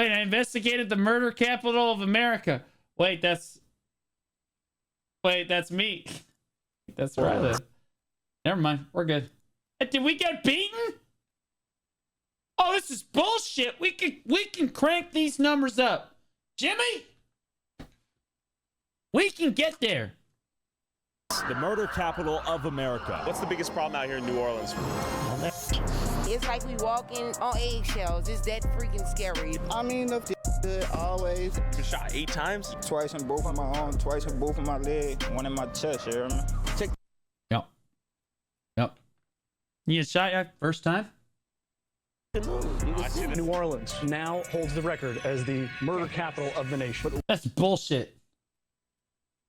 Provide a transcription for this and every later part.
Wait, I investigated the murder capital of America. Wait, that's me. That's right. Never mind. We're good. Did we get beaten? Oh, this is bullshit. We can crank these numbers up. Jimmy? We can get there. The murder capital of America. What's the biggest problem out here in New Orleans? It's like we walking on eggshells. It's that freaking scary. I mean, the good always. Been shot 8 times? Twice in both of my arms, twice in both of my legs, one in my chest, you hear me? Yep. You get shot yet? First time? New Orleans now holds the record as the murder capital of the nation. That's bullshit.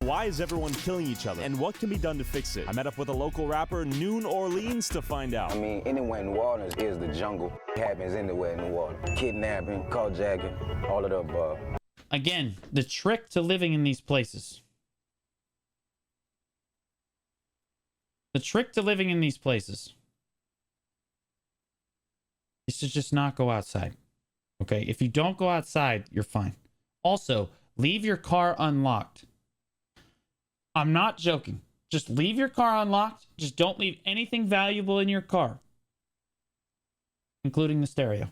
Why is everyone killing each other? And what can be done to fix it? I met up with a local rapper, New Orleans, to find out. I mean, anywhere in New Orleans is the jungle. It happens anywhere in New Orleans. Kidnapping, carjacking, all of the above. Again, the trick to living in these places. The trick to living in these places is to just not go outside. Okay? If you don't go outside, you're fine. Also, leave your car unlocked. I'm not joking. Just leave your car unlocked. Just don't leave anything valuable in your car, including the stereo.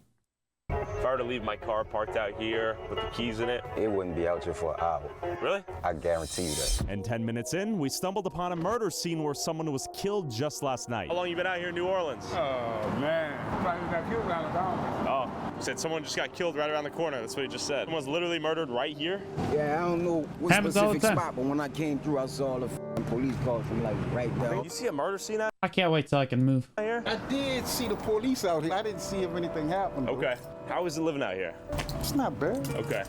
If I were to leave my car parked out here with the keys in it, It wouldn't be out here for an hour. really? I guarantee you that. And 10 minutes in, we stumbled upon a murder scene where someone was killed just last night. How long you been out here in New Orleans? Oh, man. Somebody got killed around the corner. Oh, you said someone just got killed right around the corner. That's what he just said. Someone was literally murdered right here? Yeah, I don't know what Happens all the specific time. spot, but when I came through, I saw the police cars from like right there. You see a murder scene out I can't wait till I can move. here? I did see the police out here. I didn't see if anything happened. Bro. Okay. How is it living out here? It's not bad. Okay.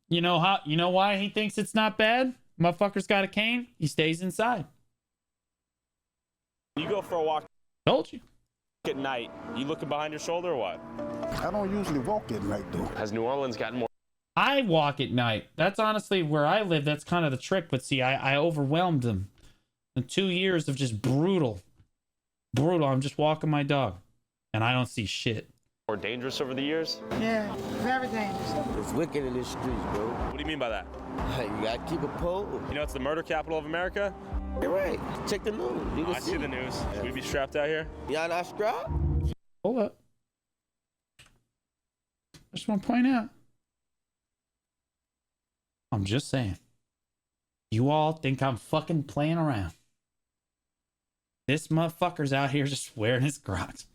You know how? You know why he thinks it's not bad? Motherfucker's got a cane. He stays inside. You go for a walk Told you. at night, you looking behind your shoulder or what? I don't usually walk at night, though. Has New Orleans gotten more? I walk at night. That's honestly where I live. That's kind of the trick. But see, I overwhelmed them. In 2 years of just brutal. I'm just walking my dog, and I don't see shit. More dangerous over the years? Yeah, very dangerous. It's wicked in the streets, bro. What do you mean by that? You gotta keep a pole. You know it's the murder capital of America? You're right. Check the news. You can I see the news. Yeah. Should we be strapped out here? Y'all not strapped? Hold up. I just want to point out. I'm just saying. You all think I'm fucking playing around. This motherfucker's out here just wearing his Crocs.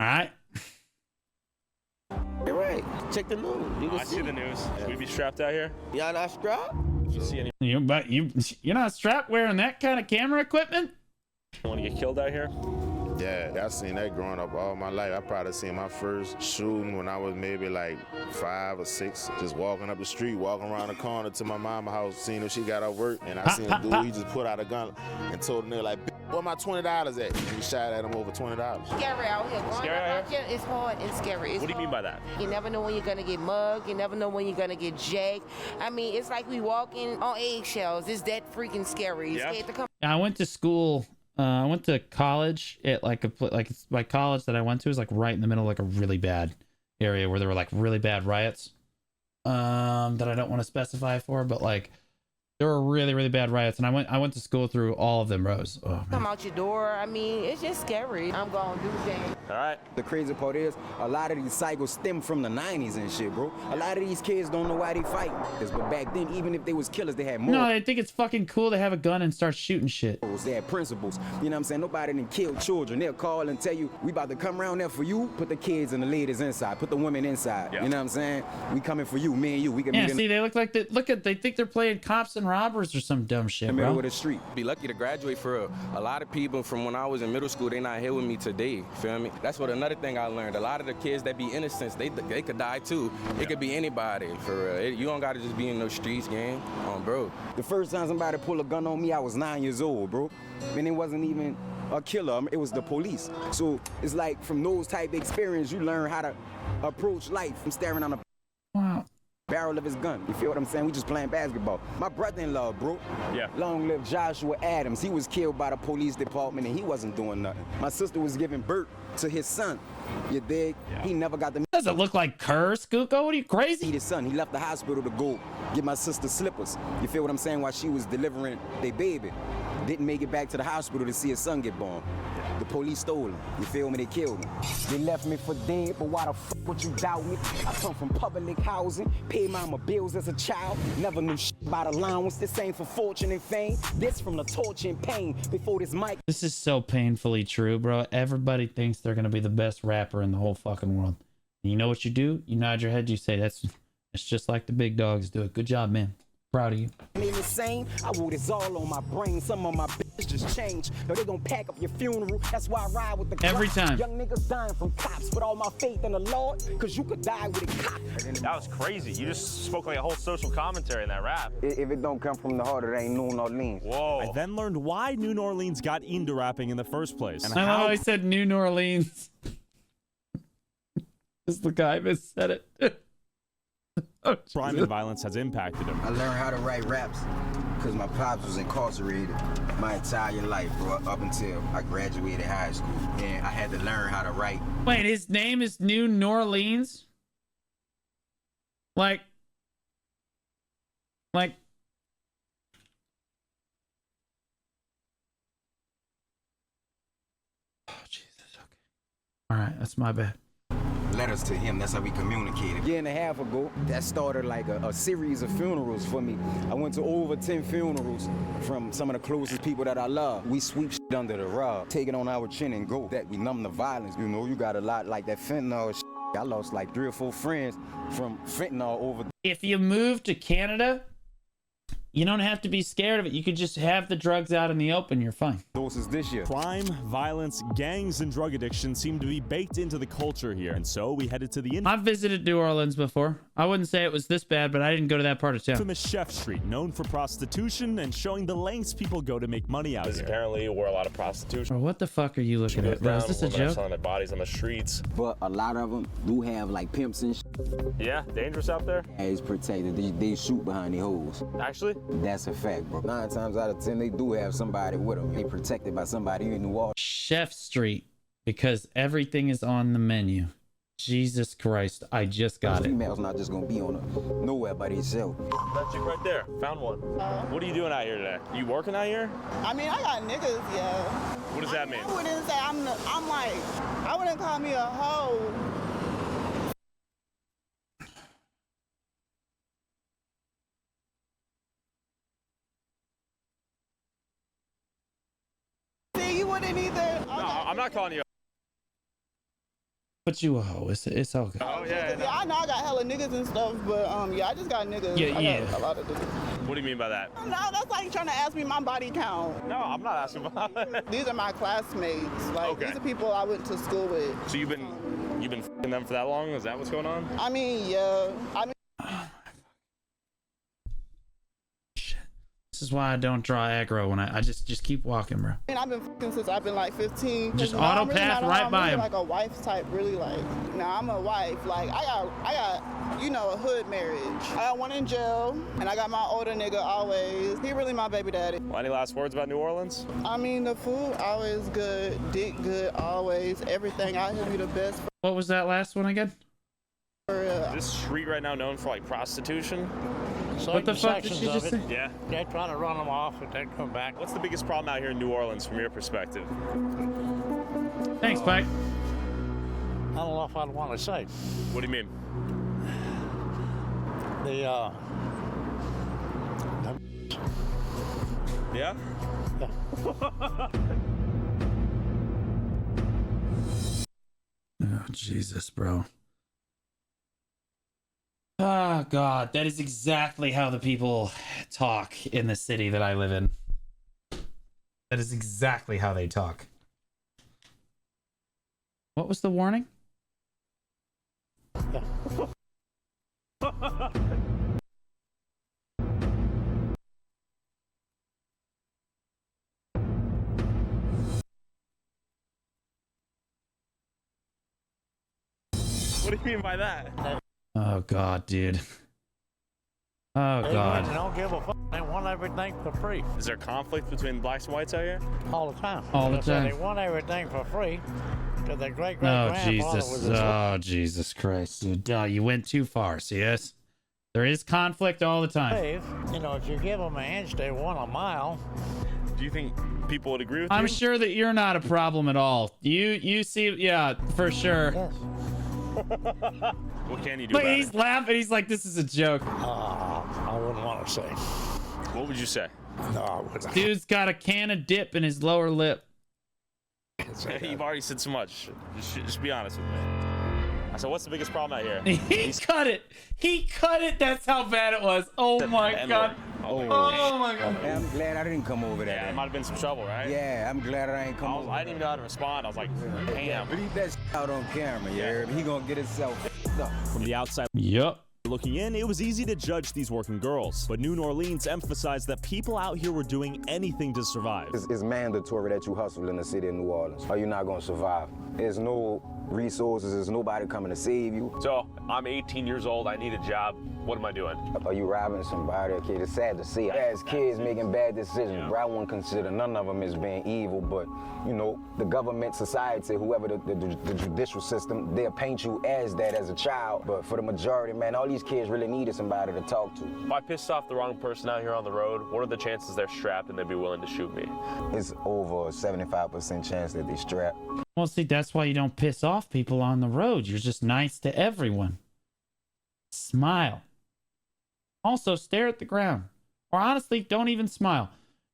Alright. You're right. Check the news. You can I see the news. Should we be strapped out here? Y'all not strapped? You see any You're not strapped wearing that kind of camera equipment? want to get killed out here? Yeah, I seen that growing up all my life. I probably seen my first shooting when I was maybe like 5 or 6. Just walking up the street, walking around the corner to my mama's house, seeing if she got off work. And I seen a dude, he just put out a gun and told the nigga like, where my $20 at? And he shot at him over $20. Scary out here. Growing Scary up out out here, it's hard and scary. It's What do you mean hard. by that? You never know when you're gonna get mugged. You never know when you're gonna get jacked. I mean, it's like we walking on eggshells. It's that freaking scary. You're Yeah. scared to come. I went to school. I went to college at my college that I went to is like right in the middle of like a really bad area where there were like really bad riots. That I don't want to specify for, but like there were really, really bad riots, and I went to school through all of them rows. Oh, man. Come out your door. I mean, it's just scary. I'm gonna do things. All right. The crazy part is, a lot of these cycles stem from the 90s and shit, bro. A lot of these kids don't know why they fight. But back then, even if they was killers, they had No, morals. I think it's fucking cool to have a gun and start shooting shit. They had principles. You know what I'm saying? Nobody didn't kill children. They'll call and tell you, we about to come around there for you. Put the kids and the ladies inside. Put the women inside. Yeah. You know what I'm saying? We coming for you, me and you. We can Yeah, meet in see, they look like they think they're playing cops and robbers or some dumb shit, the middle bro. of the street. Be lucky to graduate for real. A lot of people from when I was in middle school, they not here with me today. Feel me? That's what another thing I learned. A lot of the kids that be innocents, they could die too. It could be anybody for real. You don't gotta just be in those streets, gang. Bro. The first time somebody pulled a gun on me, I was 9 years old, bro. And it wasn't even a killer. It was the police. So it's like from those type of experience, you learn how to approach life from staring on a Wow. barrel barrel of his gun. You feel what I'm saying? We just playing basketball. My brother-in-law, bro. Yeah. Long live Joshua Adams. He was killed by the police department and he wasn't doing nothing. My sister was giving birth to his son. You dig? Yeah. He never got to Does it look like Kerr, Skuko? What are you, crazy? meet his son. He left the hospital to go get my sister slippers. You feel what I'm saying? While she was delivering their baby. Didn't make it back to the hospital to see his son get born. The police stole him. You feel me? They killed him. They left me for dead, but why the fuck would you doubt me? I come from public housing, paid mama bills as a child, never knew shit about allowance. This ain't for fortune and fame. This from the torture and pain before this mic. This is so painfully true, bro. Everybody thinks they're gonna be the best rapper in the whole fucking world. And you know what you do? You nod your head, you say, that's just like the big dogs do it. Good job, man. Proud of you. Ain't insane. I wrote this all on my brain. Some of my bitches just changed. No, they gonna pack up your funeral. That's why I ride with the Every cops. time. Young niggas dying from cops. Put all my faith in the Lord, cause you could die with a cop. That was crazy. You just spoke like a whole social commentary in that rap. If it don't come from the heart, it ain't New Orleans. Whoa. I then learned why New Orleans got into rapping in the first place. And I love how he said New Orleans. Just the guy said it. Oh, crime and violence has impacted him. I learned how to write raps because my pops was incarcerated my entire life, bro, up until I graduated high school. And I had to learn how to write. Wait, his name is New Orleans? Like, oh, Jesus, okay. All right, that's my bad. Letters to him, that's how we communicated. A year and a half ago, that started like a series of funerals for me. I went to over 10 funerals from some of the closest people that I love. We sweep shit under the rug, take it on our chin and go. That we numb the violence, you know, you got a lot like that fentanyl shit. I lost like 3 or 4 friends from fentanyl over. If you move to Canada, you don't have to be scared of it. You could just have the drugs out in the open. You're fine. Doses this year. Crime, violence, gangs, and drug addiction seem to be baked into the culture here. And so we headed to the I've visited New Orleans before. I wouldn't say it was this bad, but I didn't go to that part of town. infamous Chef Street, known for prostitution and showing the lengths people go to make money out here. Apparently, where a lot of prostitution Bro, what the fuck are you looking at, bro? Is this a women are joke? selling their bodies on the streets. But a lot of them do have like pimps and shit. Yeah, dangerous out there. Is protected. They shoot behind the hoes. Actually, That's a fact, bro. 9 times out of 10, they do have somebody with them. They protected by somebody in New Orleans. Chef Street, because everything is on the menu. Jesus Christ, I just got it. Females not just gonna be on nowhere by themselves. that chick right there, found one. What are you doing out here today? You working out here? I mean, I got niggas, yeah. What does that mean? I wouldn't say I'm like, I wouldn't call me a hoe. See, you wouldn't either. No, I'm not calling you. But you a hoe. It's all good. Oh yeah. Yeah, I know I got hella niggas and stuff, but yeah, I just got niggas. Yeah, I yeah. got a lot of niggas. What do you mean by that? No, that's like trying to ask me my body count. No, I'm not asking about it. These are my classmates. Like Okay. these are people I went to school with. So you've been f***ing them for that long? Is that what's going on? I mean, yeah. I mean, This is why I don't draw aggro when I just keep walking, bro. I've been fucking since I've been like 15. Just No, I'm auto really path not a right hoe. by I'm really him. like a wife type, really like. Nah, I'm a wife. Like I got, you know, a hood marriage. I got one in jail, and I got my older nigga always. He really my baby daddy. Well, any last words about New Orleans? I mean, the food always good, dick good always. Everything out here be the best What was that last one again? for real. This street right now known for like prostitution. What the fuck did she just say? Yeah. They're trying to run them off and then come back. What's the biggest problem out here in New Orleans from your perspective? Thanks, Pike. I don't know if I'd want to say. What do you mean? Yeah? Oh, Jesus, bro. Oh, God. That is exactly how the people talk in the city that I live in. That is exactly how they talk. What was the warning? What do you mean by that? Oh, God, dude. Oh They God. don't give a fuck. They want everything for free Is there conflict between blacks and whites out here? all the time. All the Like I said, time. They want everything for free because their great Oh grandfather was Jesus. a Oh Jesus Christ. Dude, you went too far. See this? There is conflict all the time. slave. You know, if you give them an inch, they want a mile. Do you think people would agree with you? I'm sure that you're not a problem at all. You see, yeah, for sure. Yes. What can you do But about he's it? laughing. He's like, this is a joke. I wouldn't want to say. What would you say? No, I wouldn't. Dude's got a can of dip in his lower lip. You've already said so much. Just be honest with me. I said, what's the biggest problem out here? He cut it. He cut it. That's how bad it was. Oh my God. Oh my God. Hey, I'm glad I didn't come over there. Yeah, it might have been some trouble, right? Yeah, I'm glad I ain't come over I didn't even know how to respond. I was like, damn. Leave that out on camera, yeah. He gonna get himself up. From the outside Yep. looking in, it was easy to judge these working girls. But New Orleans emphasized that people out here were doing anything to survive. It's mandatory that you hustle in the city of New Orleans, or you're not gonna survive. There's no resources, there's nobody coming to save you. So, I'm 18 years old. I need a job. What am I doing? Are you robbing somebody? Okay, it's sad to see. As kids making bad decisions, bro, I wouldn't consider none of them as being evil, but, you know, the government, society, whoever the judicial system, they'll paint you as that as a child. But for the majority, man, all these kids really needed somebody to talk to. If I pissed off the wrong person out here on the road, what are the chances they're strapped and they'd be willing to shoot me? It's over a 75% chance that they strap. Well, see, that's why you don't piss off people on the road. You're just nice to everyone. Smile. Also, stare at the ground. Or honestly, don't even smile.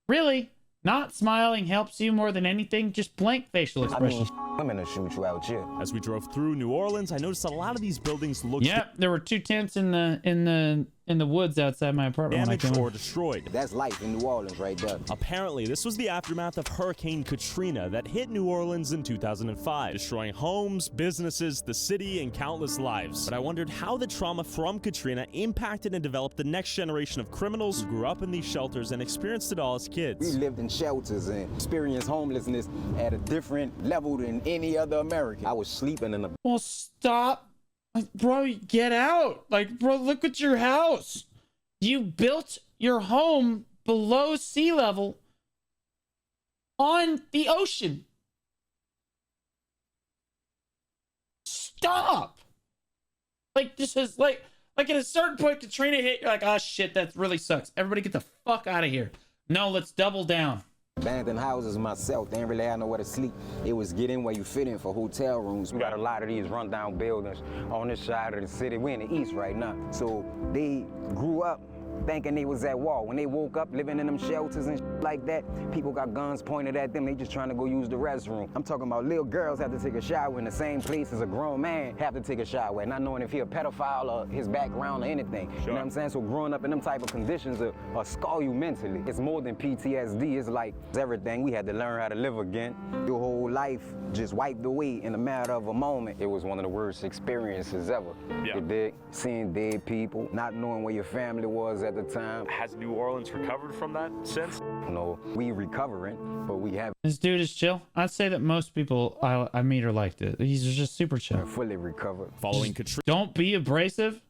Really, not smiling helps you more than anything. Just blank facial expressions. I'm gonna shoot you out here. As we drove through New Orleans, I noticed a lot of these buildings looked Yep, there were 2 tents in the woods outside my apartment. when I damaged came or over. destroyed. That's life in New Orleans right there. Apparently, this was the aftermath of Hurricane Katrina that hit New Orleans in 2005, destroying homes, businesses, the city, and countless lives. But I wondered how the trauma from Katrina impacted and developed the next generation of criminals who grew up in these shelters and experienced it all as We kids. lived in shelters and experienced homelessness at a different level than any other American. I was sleeping in a Well, stop. Like, bro, get out. Like, bro, look at your house. You built your home below sea level on the ocean. Stop. Like, this is like at a certain point, Katrina hit, you're like, oh shit, that really sucks. Everybody get the fuck out of here. No, let's double down. abandoned houses myself. They didn't really have nowhere to sleep. It was get in where you fit in for hotel rooms. We got a lot of these rundown buildings on this side of the city. We're in the east right now. So they grew up thinking they was at war. When they woke up living in them shelters and like that, people got guns pointed at them. They just trying to go use the restroom. I'm talking about little girls have to take a shower in the same place as a grown man have to take a shower, not knowing if he a pedophile or his background or anything. You know what I'm saying? So growing up in them type of conditions are scar you mentally. It's more than PTSD. It's like it's everything. We had to learn how to live again. Your whole life just wiped away in a matter of a moment. It was one of the worst experiences ever. Yeah. You dig? Seeing dead people, not knowing where your family was at the time. Has New Orleans recovered from that since? No, we recovering, but we haven't This dude is chill. I'd say that most people I meet are like this. He's just super chill. fully recovered. Following Katrina, Don't be abrasive.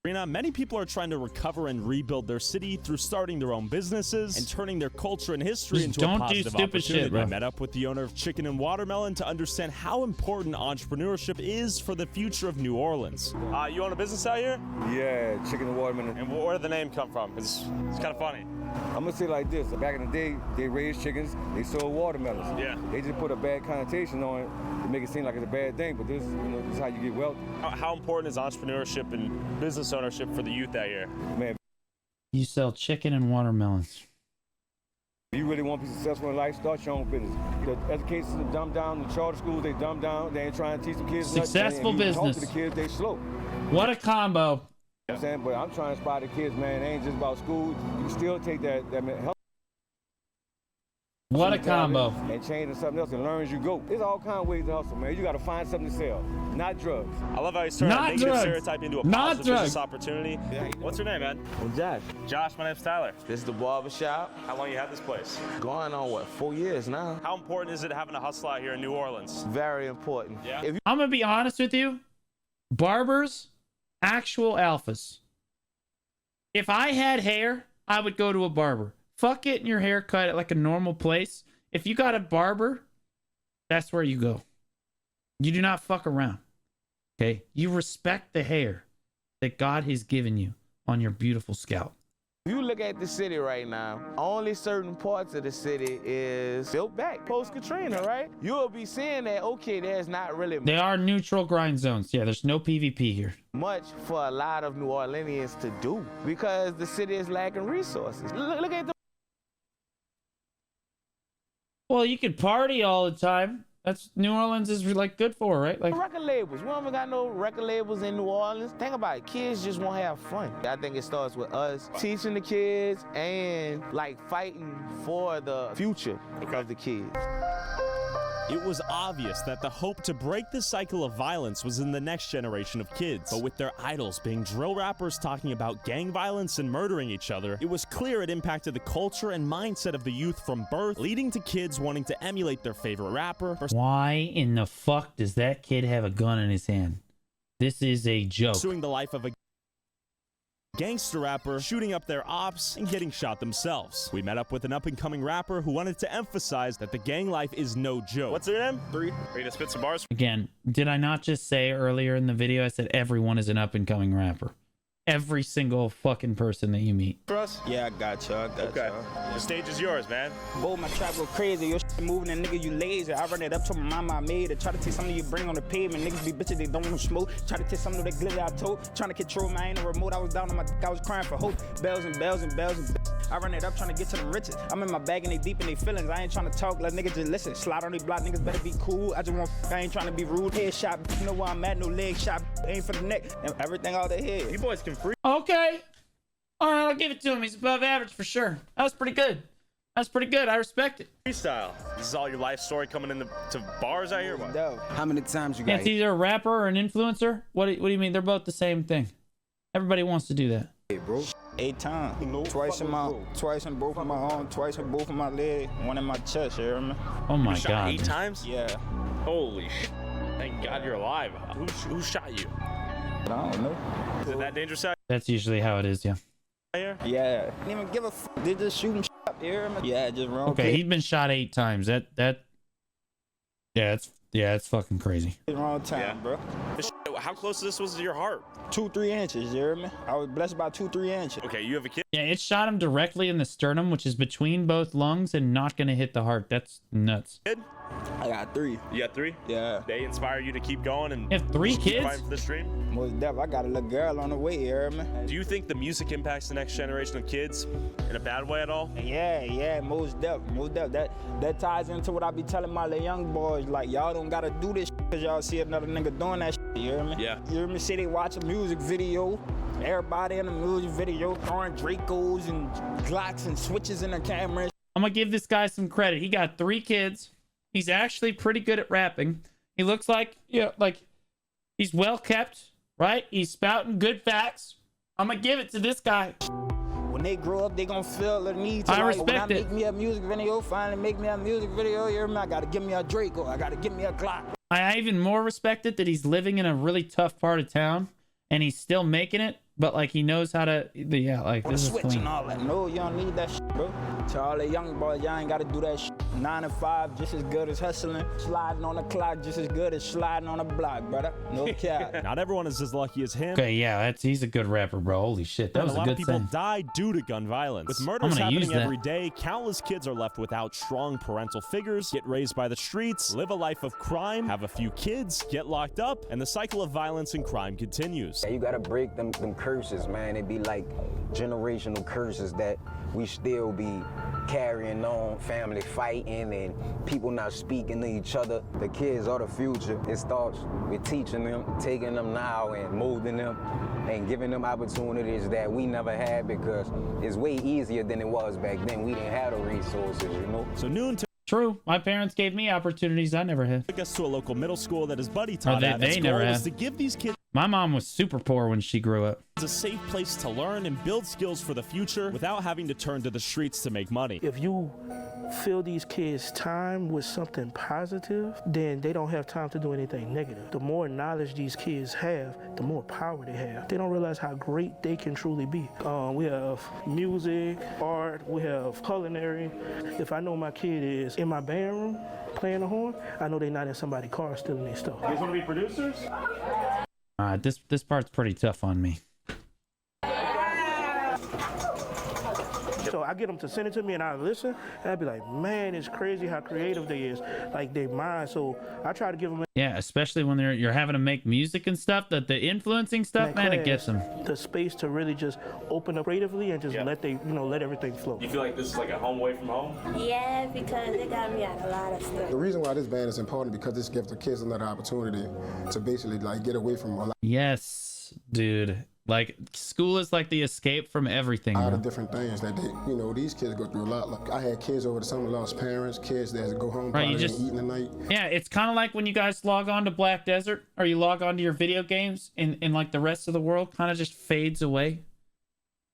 many people are trying to recover and rebuild their city through starting their own businesses and turning their culture and history Just into don't a do positive stupid opportunity. shit, bro. I met up with the owner of Chicken and Watermelon to understand how important entrepreneurship is for the future of New Orleans. You own a business out here? Yeah, chicken and watermelon. And where did the name come from? It's kind of funny. I'm gonna say it like this: back in the day, they raised chickens, they sold watermelons. Yeah. They just put a bad connotation on it to make it seem like it's a bad thing. But this, this is how you get wealthy. How important is entrepreneurship and business ownership for the youth out here? Man, You sell chicken and watermelons. if you really want to be successful in life, start your own business. The educators are dumb down. The charter schools, they dumb down. They ain't trying to teach the kids nothing. Successful And you talk business. to the kids, they slow. What a combo. You know what I'm saying? But I'm trying to inspire the kids, man. It ain't just about school. You can still take that health. What a combo. And change into something else and learn as you go. There's all kinds of ways to hustle, man. You got to find something to sell, not drugs. I love how he's turning a Not negative drugs. stereotype into a Not positive drugs. business opportunity. What's your name, man? I'm Josh. Josh, my name's Tyler. This is the barber shop. How long you had this place? Going on, what, 4 years now? How important is it having a hustle out here in New Orleans? Very important. Yeah. If you I'm going to be honest with you. Barbers, actual alphas. If I had hair, I would go to a barber. Fuck getting your hair cut at like a normal place. If you got a barber, that's where you go. You do not fuck around. Okay? You respect the hair that God has given you on your beautiful scalp. If you look at the city right now, only certain parts of the city is built back post-Katrina, right? You'll be seeing that, okay, there's not really They are neutral grind zones. Yeah, there's no PvP here. much for a lot of New Orleanians to do because the city is lacking resources. Look at the... Well, you could party all the time. That's New Orleans is like good for, right? Like record labels. We don't even got no record labels in New Orleans. Think about it. Kids just want to have fun. I think it starts with us teaching the kids and like fighting for the future of the kids. It was obvious that the hope to break the cycle of violence was in the next generation of kids. But with their idols being drill rappers talking about gang violence and murdering each other, it was clear it impacted the culture and mindset of the youth from birth, leading to kids wanting to emulate their favorite rapper. why in the fuck does that kid have a gun in his hand? This is a joke. Pursuing the life of a gangster rapper, shooting up their ops, and getting shot themselves. We met up with an up-and-coming rapper who wanted to emphasize that the gang life is no joke. What's your name? 3. Ready to spit some bars? Again, did I not just say earlier in the video, I said everyone is an up-and-coming rapper. Every single fucking person that you meet. For us? Yeah, I got you. Okay. The stage is yours, man. Boy, my trap go crazy. Your shit moving and nigga, you lazy. I run it up to my mama I made it. Try to take something you bring on the pavement. Niggas be bitches, they don't want to smoke. Try to take something that glitter I told. Trying to control my ain't a remote. I was down on my I was crying for hope. Bells and bells and bells and I run it up trying to get to the riches. I'm in my bag and they deep in their feelings. I ain't trying to talk, let niggas just listen. Slide on they block, niggas better be cool. I just want I ain't trying to be rude. Headshot, you know where I'm at, no leg shot, aim for the neck. And everything out their head. You boys can free. Okay. All right, I'll give it to him. He's above average for sure. That was pretty good. That's pretty good. I respect it. Freestyle. This is all your life story coming into bars out here? What? How many times you got? It's either a rapper or an influencer. What do you mean? They're both the same thing. Everybody wants to do that. Hey, bro. 8 times. Twice in both of my arms, twice in both of my legs, one in my chest, you hear me? Oh my You shot God. 8 times? Yeah. Holy shit. Thank God you're alive. Who shot you? I don't know. Is it that dangerous out That's usually how it is, yeah. here? Yeah. Didn't even give a f. They just shooting up, you hear me? Yeah, just wrong. Okay, he's been shot 8 times. Yeah, it's fucking crazy. Wrong time, bro. How close this was to your heart? 2-3 inches, you hear me? I was blessed by 2-3 inches. Okay, you have a kid? Yeah, it shot him directly in the sternum, which is between both lungs and not going to hit the heart. That's nuts. Kid? I got 3. You got 3? Yeah. They inspire you to keep going and You have 3 keep kids? fighting for this dream? Most definitely. I got a little girl on the way, you hear me? Do you think the music impacts the next generation of kids in a bad way at all? Yeah, most definitely. That ties into what I be telling my little young boys. Like, y'all don't gotta do this because y'all see another nigga doing that shit, you hear me? Yeah. You hear me? Say they watch a music video. Everybody in the music video throwing Dracos and Glocks and switches in the camera. I'm going to give this guy some credit. He got 3 kids. He's actually pretty good at rapping. He looks like, he's well kept, right? He's spouting good facts. I'm going to give it to this guy. When they grow up, they gonna feel the need to, I like, when I respect it. make me a music video, finally make me a music video, you hear me? I gotta give me a Draco, I gotta give me a Glock. I even more respect it that he's living in a really tough part of town and he's still making it, but like he knows how to, this is Switch clean. and all that. No, you don't need that shit, bro. To all the young boys, y'all ain't gotta do that shit. 9 to 5, just as good as hustling. Sliding on the clock, just as good as sliding on a block, brother. No cap. Not everyone is as lucky as him. Okay, yeah, he's a good rapper, bro. Holy shit, that And was a lot a of good people thing. die due to gun violence. With murders gonna use happening that. every day, countless kids are left without strong parental figures, get raised by the streets, live a life of crime, have a few kids, get locked up, and the cycle of violence and crime continues. Yeah, you gotta break them curses, man. It be like generational curses that we still be carrying on, family fighting and people not speaking to each other. The kids are the future. It starts with teaching them, taking them now and molding them and giving them opportunities that we never had because it's way easier than it was back then. We didn't have the resources, you know? So noon to True. My parents gave me opportunities I never had. took us to a local middle school that his buddy taught they at. His never goal was had. to give these kids My mom was super poor when she grew up. It's a safe place to learn and build skills for the future without having to turn to the streets to make money. If you fill these kids' time with something positive, then they don't have time to do anything negative. The more knowledge these kids have, the more power they have. They don't realize how great they can truly be. We have music, art, we have culinary. If I know my kid is in my band room playing the horn, I know they're not in somebody's car stealing their stuff. You guys want to be producers? This part's pretty tough on me. So I get them to send it to me and I listen and I'd be like, man, it's crazy how creative they is. Like they mind. So I try to give them Yeah, especially when you're having to make music and stuff, that the influencing stuff, man, it gets them. the space to really just open up creatively and just let everything flow. You feel like this is like a home away from home? Yeah, because it got me out a lot of stuff. The reason why this band is important because this gives the kids another opportunity to basically like get away from a lot. Yes, dude. Like school is like the escape from everything. A lot of different things that they, these kids go through a lot. Like I had kids over the summer lost parents, kids that go home Right, probably you just eating at night. Yeah, it's kind of like when you guys log on to Black Desert or you log on to your video games and like the rest of the world kind of just fades away.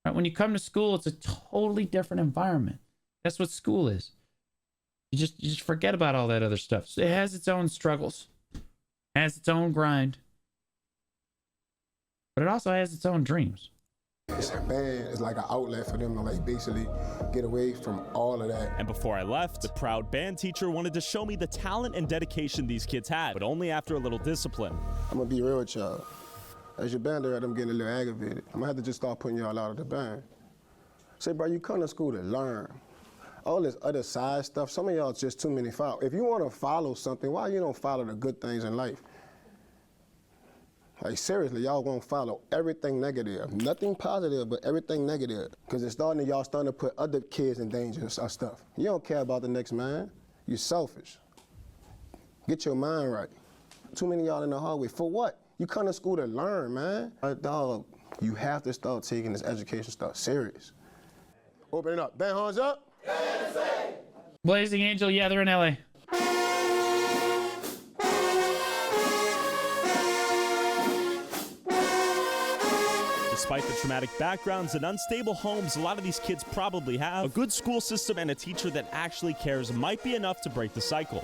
Right? When you come to school, it's a totally different environment. That's what school is. You just forget about all that other stuff. It has its own struggles, has its own grind, but it also has its own dreams. It's a band, it's like an outlet for them to like basically get away from all of that. And before I left, the proud band teacher wanted to show me the talent and dedication these kids had, but only after a little discipline. I'm gonna be real with y'all. As your band director, I'm getting a little aggravated. I'm gonna have to just start putting y'all out of the band. Say, bro, you come to school to learn. All this other side stuff, some of y'all just too many follow. If you wanna follow something, why you don't follow the good things in life? Like seriously, y'all gonna follow everything negative. Nothing positive, but everything negative. Cause y'all starting to put other kids in danger of stuff. You don't care about the next man. You're selfish. Get your mind right. Too many of y'all in the hallway. For what? You come to school to learn, man. Dog, you have to start taking this education stuff serious. Open it up. Band horns up. Blazing Angel, yeah, they're in LA. Despite the traumatic backgrounds and unstable homes a lot of these kids probably have, a good school system and a teacher that actually cares might be enough to break the cycle.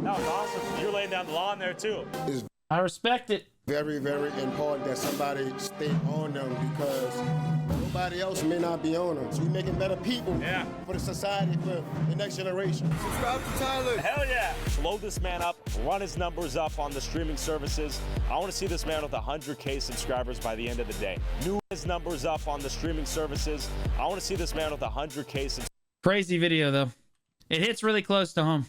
That was awesome. You're laying down the law in there too. I respect it. Very, very important that somebody stay on them because nobody else may not be on them. So we're making better people for the society, for the next generation. Subscribe to Tyler. Hell yeah. Blow this man up, run his numbers up on the streaming services. I want to see this man with 100K subscribers by the end of the day. New his numbers up on the streaming services. I want to see this man with 100K subscribers. Crazy video though. It hits really close to home.